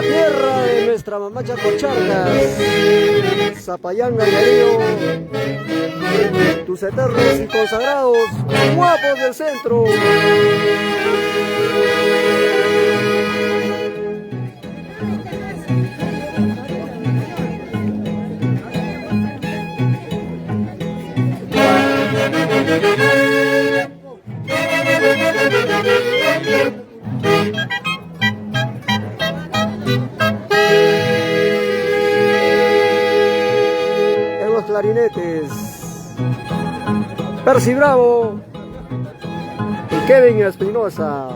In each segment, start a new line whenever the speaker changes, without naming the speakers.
la tierra de nuestra mamacha Cocharcas, Zapayanga y Darío, tus eternos y consagrados guapos del centro. En los clarinetes, Percy Bravo y Kevin Espinosa.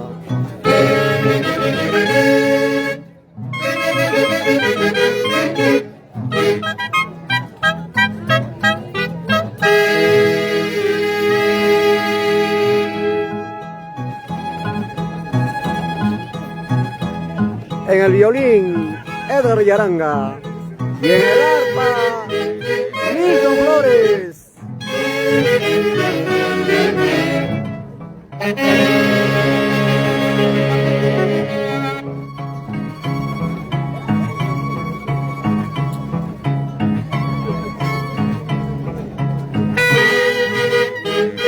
En el violín, Edgar Yaranga. Y en el arpa, Milton Flores.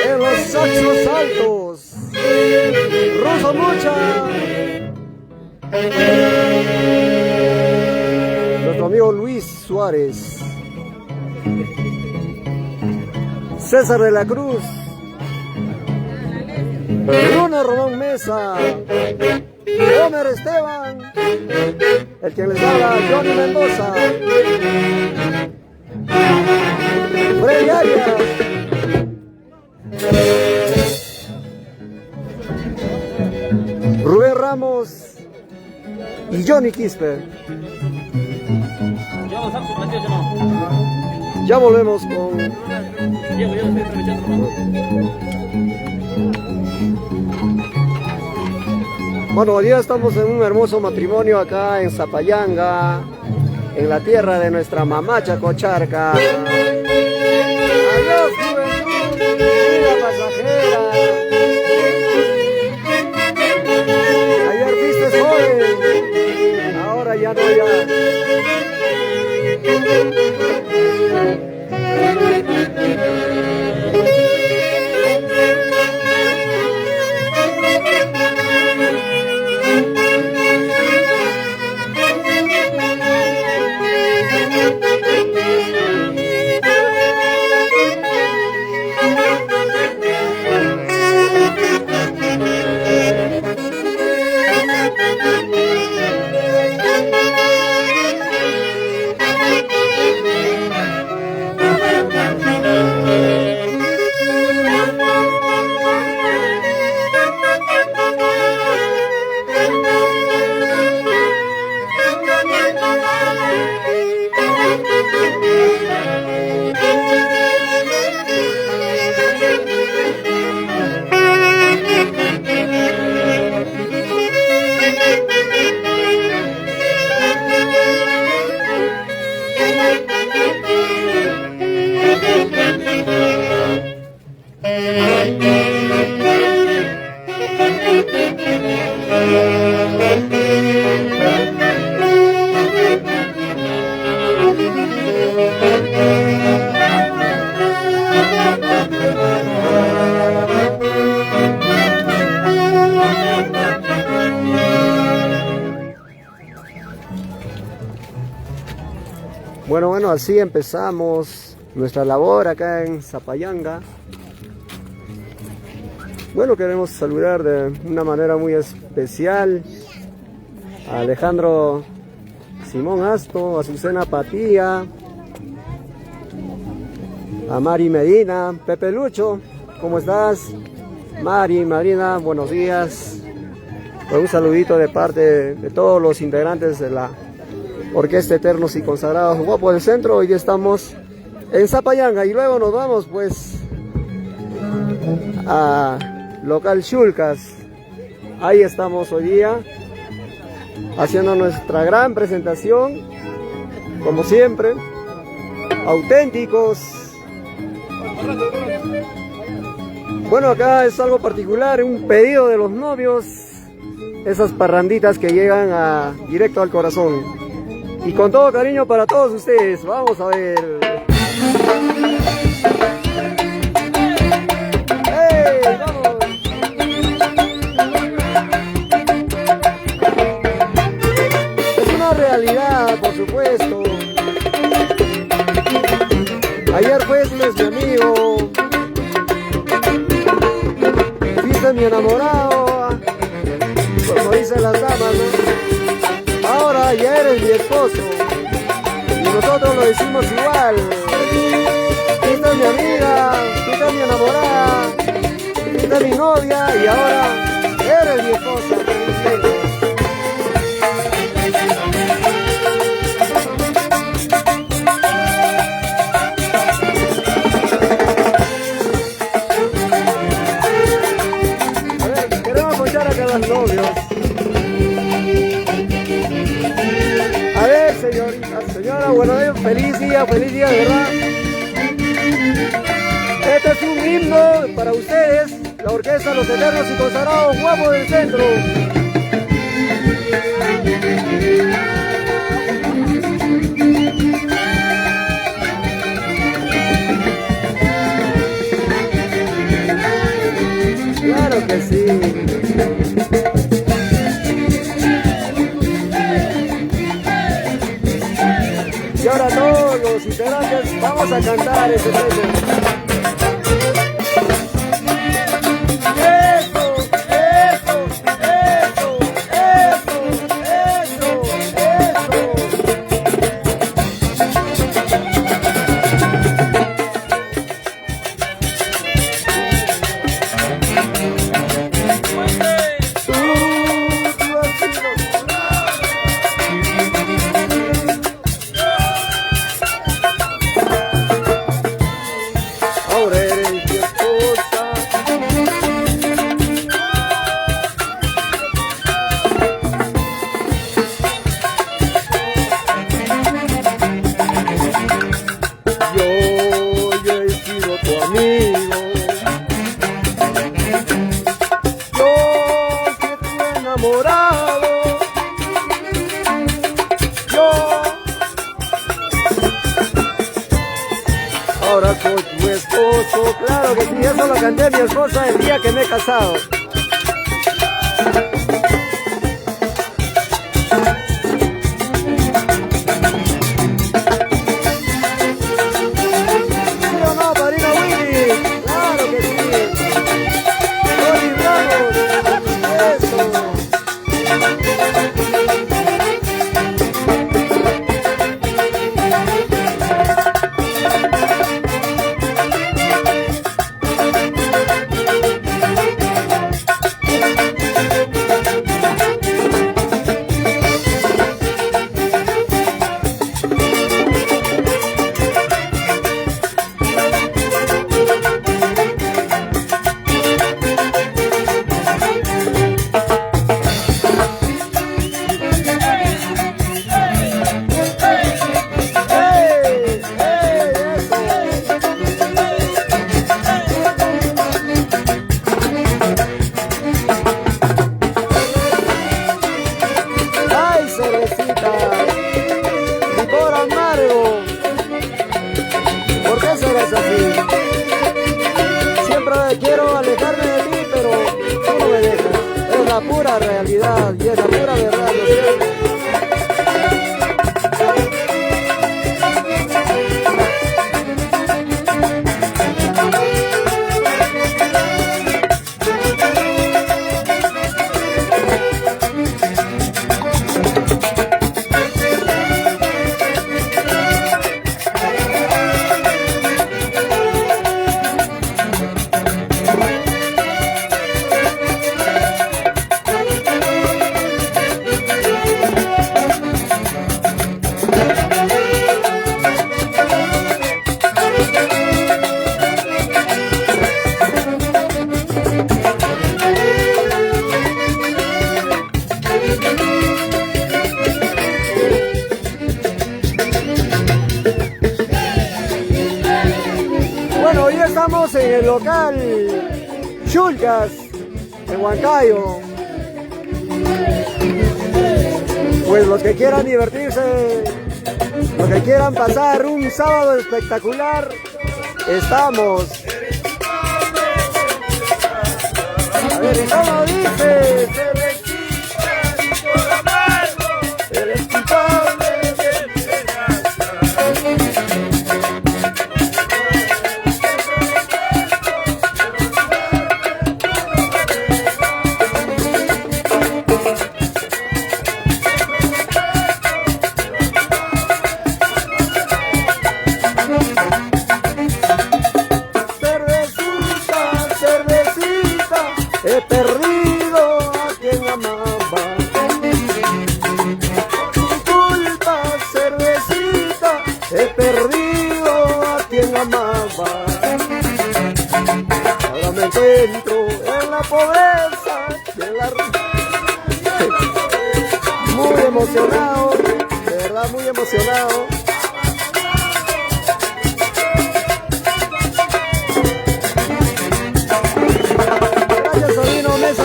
En los saxos altos, Rosa Mocha. Nuestro amigo Luis Suárez, César de la Cruz, Bruno Román Mesa, Homer Esteban, el quien les habla, Johnny Mendoza, Freddy Arias, Rubén Ramos y Johnny Quispe. Ya volvemos con... Bueno, hoy día estamos en un hermoso matrimonio acá en Zapayanga, en la tierra de nuestra mamacha Cocharca. Adiós, juventud, vida pasajera. Ayer fuiste joven, ahora ya no, ya. Bueno, así empezamos nuestra labor acá en Zapayanga. Bueno, queremos saludar de una manera muy especial a Alejandro Simón Asto, a Azucena Patía, a Mari Medina, Pepe Lucho, ¿cómo estás? Mari, Marina, buenos días. Pues un saludito de parte de todos los integrantes de la Orquesta Eternos y Consagrados Guapos del Centro. Hoy estamos en Zapayanga y luego nos vamos pues a Local Chulcas. Ahí estamos hoy día haciendo nuestra gran presentación, como siempre, auténticos. Bueno, acá es algo particular, un pedido de los novios esas parranditas que llegan directo al corazón. Y con todo cariño para todos ustedes, vamos a ver. ¡Hey! ¡Vamos! Es una realidad, por supuesto. Ayer fuiste mi amigo, fuiste mi enamorado, como dicen las damas, ¿no? Ahora ya eres mi esposo y nosotros lo decimos igual. Fuiste mi amiga, fuiste mi enamorada, fuiste mi novia y ahora eres mi esposa. Felizmente. Novios. A ver, señorita, señora, bueno, feliz día, de verdad. Este es un himno para ustedes, la orquesta Los Eternos y Consagrados Guapos del Centro. Claro que sí. Y ahora todos los integrantes vamos a cantar ese tema. Eso, eso, eso, eso, eso, eso. Ahora soy tu esposo, claro que sí, eso lo canté a mi esposa el día que me he casado. ¿Sí o no, padrino Willy? Claro que sí. Tony Ramos, eso. Quiero alejarme de ti, pero tú no me dejas. Es la pura realidad y es la pura verdad, ¿no es cierto? Bueno, hoy estamos en el local Chulcas de Huancayo. Pues los que quieran divertirse, los que quieran pasar un sábado espectacular, estamos. A ver, ¿y cómo dice? Eres culpable de mi he perdido a quien amaba. Por tu culpa, cervecita, he perdido a quien amaba. Ahora me encuentro en la pobreza y en la muy emocionado, de verdad muy emocionado.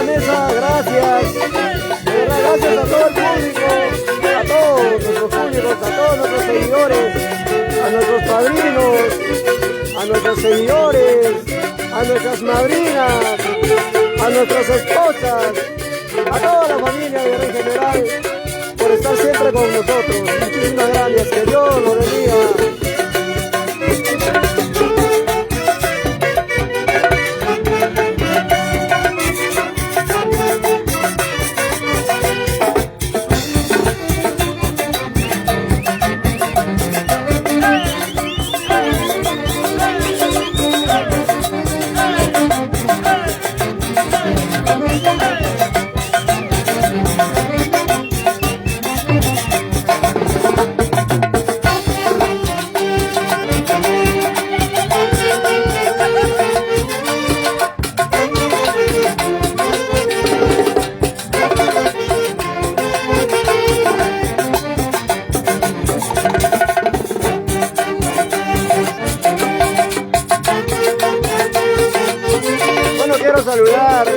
Mesa, gracias. De verdad, gracias a todo el público, a todos nuestros públicos, a todos nuestros seguidores, a nuestros padrinos, a nuestros seguidores, a nuestras madrinas, a nuestras esposas, a toda la familia de en general, por estar siempre con nosotros. Muchísimas gracias, que Dios los bendiga. Quiero saludar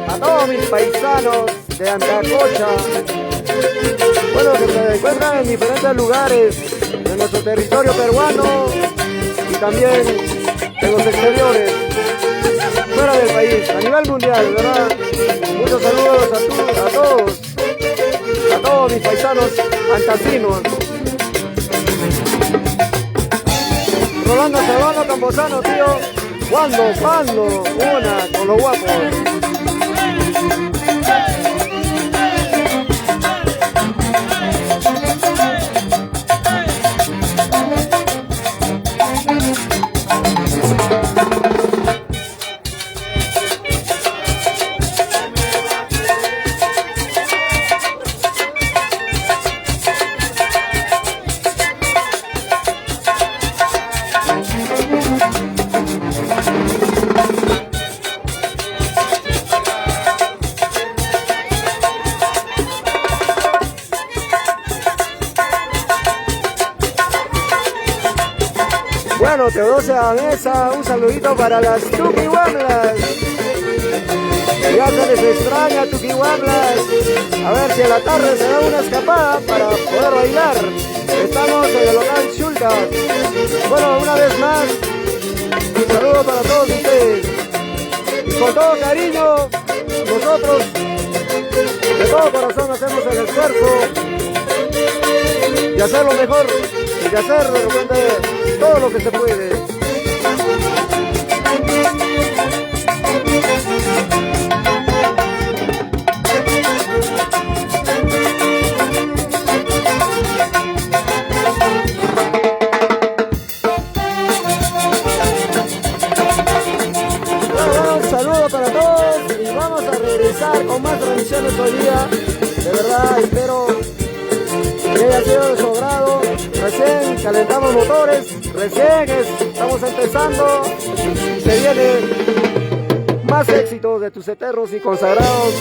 a todos mis paisanos de Antacocha, bueno, que se encuentran en diferentes lugares de nuestro territorio peruano y también en los exteriores, fuera del país, a nivel mundial, ¿verdad? Muchos saludos a todos mis paisanos antacinos. Rolando Serrano Campozano, tío. ¿Cuándo? Una con los guapos. Bueno, Teodosia Mesa, un saludito para las Tuquihuamblas. Ya se les extraña, Tuquihuamblas. A ver si en la tarde se da una escapada para poder bailar. Estamos en el local Chultas. Bueno, una vez más, un saludo para todos ustedes. Y con todo cariño, nosotros de todo corazón hacemos el esfuerzo de hacer lo mejor y de hacer de repente todo lo que se puede. Bueno, un saludo para todos y vamos a regresar con más transmisiones hoy día. De verdad espero que haya sido de su agrado. Recién calentamos motores, recién estamos empezando y se viene más éxitos de tus eternos y consagrados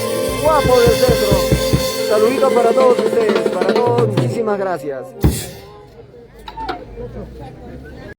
guapos del centro. Saluditos para todos ustedes, para todos, muchísimas gracias.